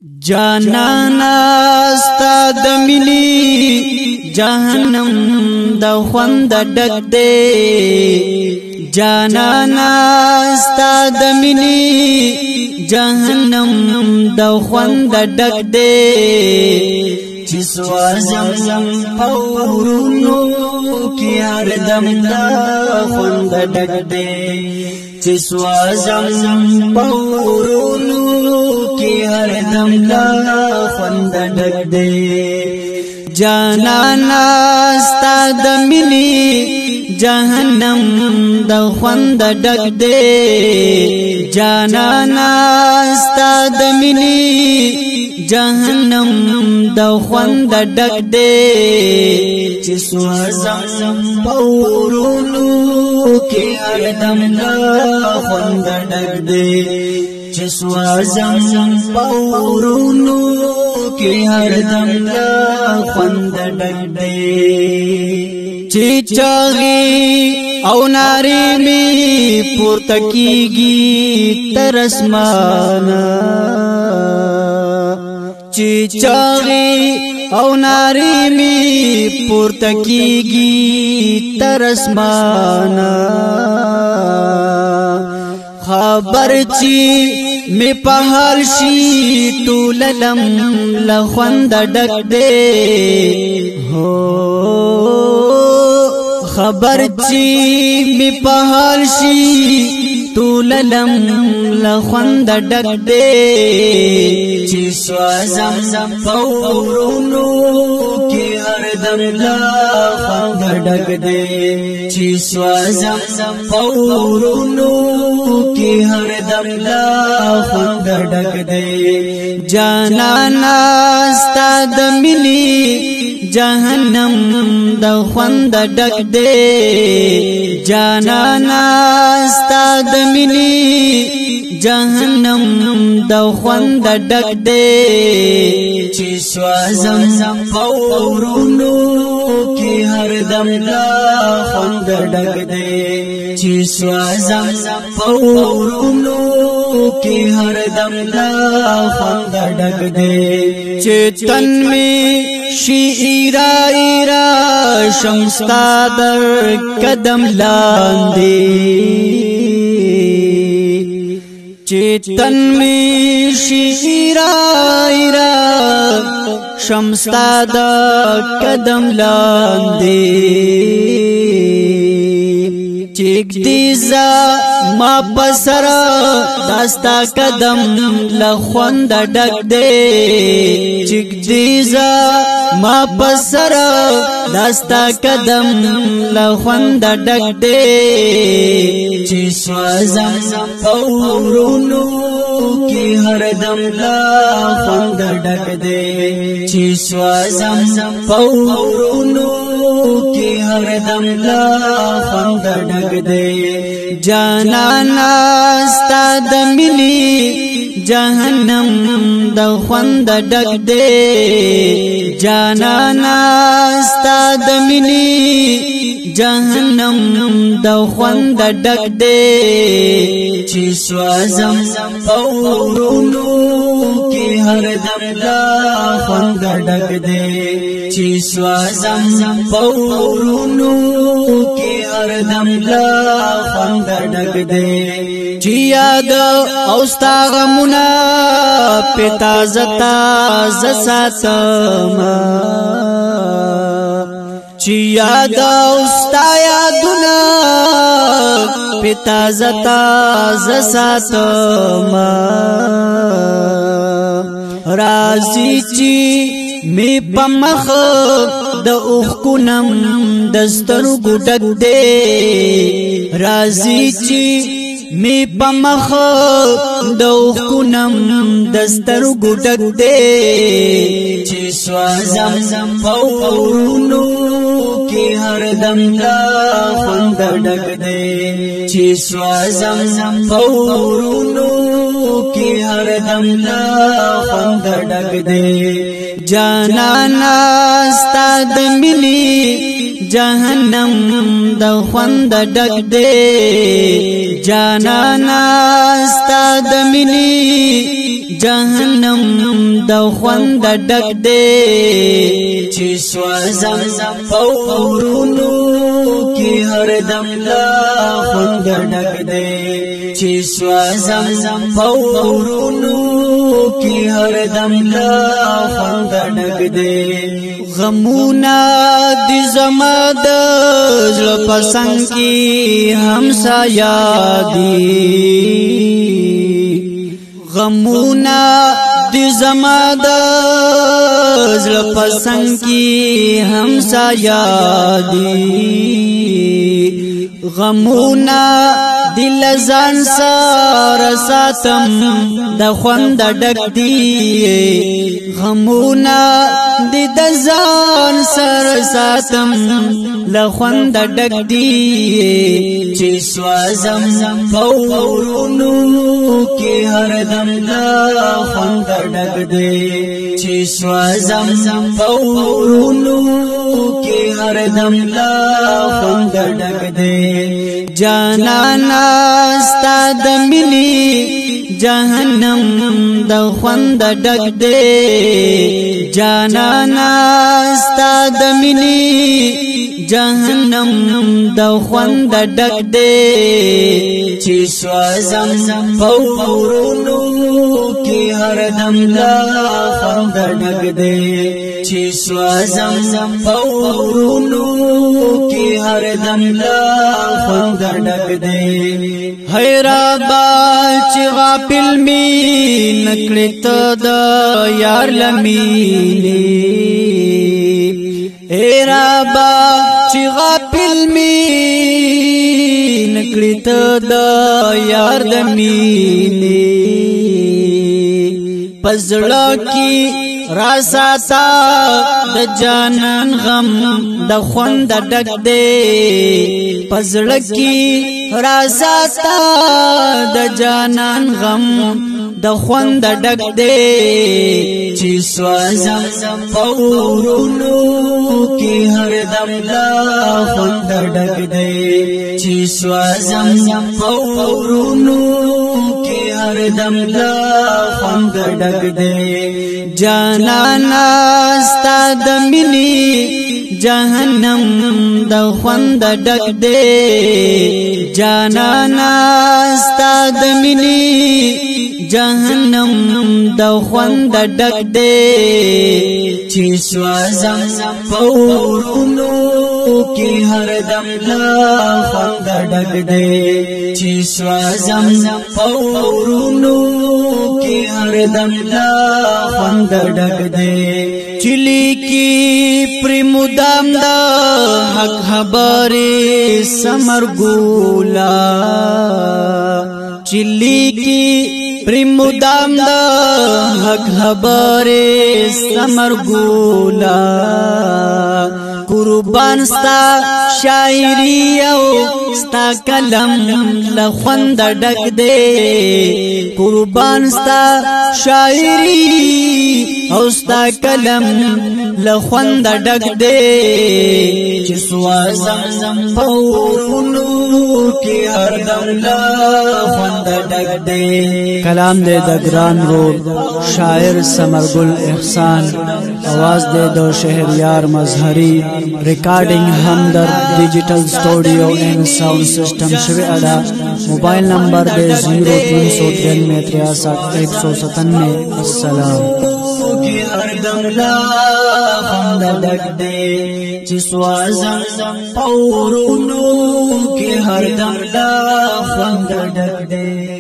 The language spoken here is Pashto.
جانانا ستا د مینې جهنم د خوند ډک دی جانانا ستا د مینې جهنم د خوند ډک دی چې سوازم پورونو کې هر دم د خوند ډک دی چې سوازم پورونو کې هر دم د خوند ډک دی جانانا ستا د مینې جهنم د خوند ډک دی جانانا ستا د مینې جهنم د خوند ډک دی چې سوازم پورونو کې هر دم د خوند ډک دی چې سوازم پورونو کې هر دم د خوند ډک دی چې چاغي او ناری می پورته کیږي تر اسمانه چې چاغي او ناری می پورته کیږي تر اسمانه خبر چی می په حال شي ټول لم لخوند ډک دی هو خبر چی می په حال شي ټول لم لخوند ډک دی چې سوازم پورونو کې هر دم لخوند ډک دی چې سوازم پورونو کې هر دم لخوند ډک دی جانانا ستا د مینې جهنم د خوند ډک دی جانانا ستا د مینې جهنم د خوند ډک دی چې سوازم پورونو کې هر دم د خوند ډک دی چې سوازم پورونو کې هر دم د خوند ډک دی چې تن می شي ایرا شمستا در قدم لاندې چې تن می شي ایرا شمستا در قدم لاندې چیک دیزا ما پسرا داستا قدم لخوند ډک دی چیک دیزا ما پسرا داستا قدم لخوند ډک دی چې سوازم پورونو کې هر دم لخوند ډک دی چې سوازم پورونو کې هر دم لخوند ډک دی جانانا ستا د مینې جهنم د خوند ډک دی جانانا ستا د مینې جهنم د خوند ډک دی چې سوازم پورونو کې هر دم د خوند ډک دی چې سوازم پورونو کې هر دم د خوند ډک دی چې یاد او ستا غمونه پتا زتا زساتما چې یاد او ستا یادونه پتا زتا زساتما رازی چې می پمخ د اوخکونم دسترګو ډک دی رازی چې می پمخ د اوخکونم دسترګو ډک دی چې سوازم پورونو کې هر دم د خوند ډک دی چې سوازم پورونو کې هر دم د خوند ډک دی جانانا ستا د مینې جهنم د خوند ډک دے جانانا ستا د مینې جهنم د خوند ډک دے چې سوځم په اورونو کې هر دم لا خوند ډک دے چې سوځم په اورونو کې هر دم لا خوند ډک دے غمونا دی زما د زړه پسنګ کې همسایا دی غمونا دی زما د زړه پسنګ کې همسایا دی غمونا دل ځان سره ساتم د خوند ډک دی غمونا د ځان سره ساتم له خوند ډک دی چې سوځم په اورونو کې هر دم له خوند ډک دی چې سوځم په اورونو کې هر دم له خوند ډک دی جانانا ستا د مینې جهنم د خوند ډک دے جانانا ستا د مینې جهنم د خوند ډک دے چې سوځم په اورونو کې هر دم لا خوند ډک دے چې سوځم په اورونو کې هر دم لا خوند ډک دے حیرابا چې غافل می نکړې ته د یار لمینې حیرابا چې غافل می نکړې ته د یار د مینې پزړه کې راساتا د جانان غم د خوند ډک دے پزړه کې راساتا د جانان غم د خوند ډک دے چې سوځم په اورونو کې هر دم لا خوند ډک دے چې سوځم په اورونو کې هر دم لا خوند ډک دے جانانا ستا د مینې جهنم د خوند ډک دے جانانا ستا د مینې جهنم د خوند ډک دے چې سوځم په اورونو کې هر دم لا خوند ډک دے چې سوځم په اورونو کې هر دم لا خوند ډک دے چلی کی پرمودام دا حق خبرې سمر ګولا چلی کی پرمودام دا حق خبرې سمر ګولا قربان ستا شاعری او ستا کلم لخوند ډک دے قربان ستا شاعری او ستا کلم لخوند ډک دے چې سوځم په اورونو کې هر دم لخوند ډک دے کلام دے د ګران رول شاعر سمرګل احسان आवाज دے دو شهریار مظهری ریکارڈنگ ہمدرد ڈیجیٹل سٹوڈیو اینڈ ساؤنڈ سسٹم شوی ادا موبائل نمبر دے 03936197 السلام کی ہر دم لا خوند ډک دے چې سوځم په اورونو کې هر دم لا خوند ډک دے